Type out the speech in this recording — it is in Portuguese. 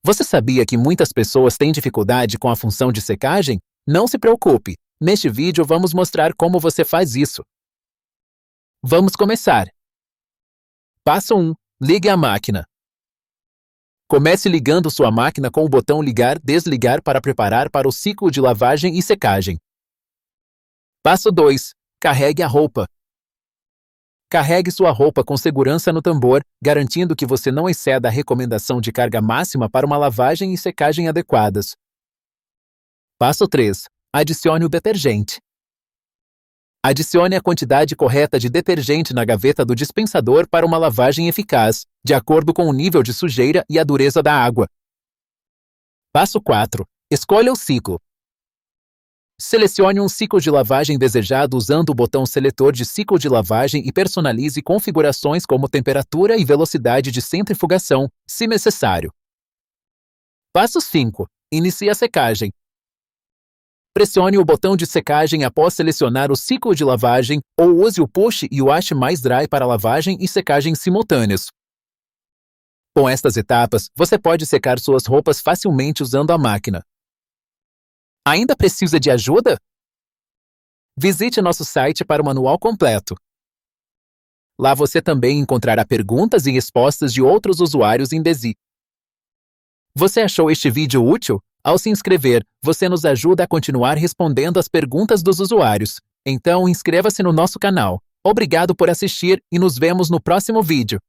Você sabia que muitas pessoas têm dificuldade com a função de secagem? Não se preocupe. Neste vídeo vamos mostrar como você faz isso. Vamos começar. Passo 1. Ligue a máquina. Comece ligando sua máquina com o botão ligar/desligar para preparar para o ciclo de lavagem e secagem. Passo 2. Carregue a roupa. Carregue sua roupa com segurança no tambor, garantindo que você não exceda a recomendação de carga máxima para uma lavagem e secagem adequadas. Passo 3. Adicione o detergente. Adicione a quantidade correta de detergente na gaveta do dispensador para uma lavagem eficaz, de acordo com o nível de sujeira e a dureza da água. Passo 4. Escolha o ciclo. Selecione um ciclo de lavagem desejado usando o botão seletor de ciclo de lavagem e personalize configurações como temperatura e velocidade de centrifugação, se necessário. Passo 5. Inicie a secagem. Pressione o botão de secagem após selecionar o ciclo de lavagem ou use o Push e Wash mais Dry para lavagem e secagem simultâneos. Com estas etapas, você pode secar suas roupas facilmente usando a máquina. Ainda precisa de ajuda? Visite nosso site para o manual completo. Lá você também encontrará perguntas e respostas de outros usuários em Desi. Você achou este vídeo útil? Ao se inscrever, você nos ajuda a continuar respondendo às perguntas dos usuários. Então, inscreva-se no nosso canal. Obrigado por assistir e nos vemos no próximo vídeo.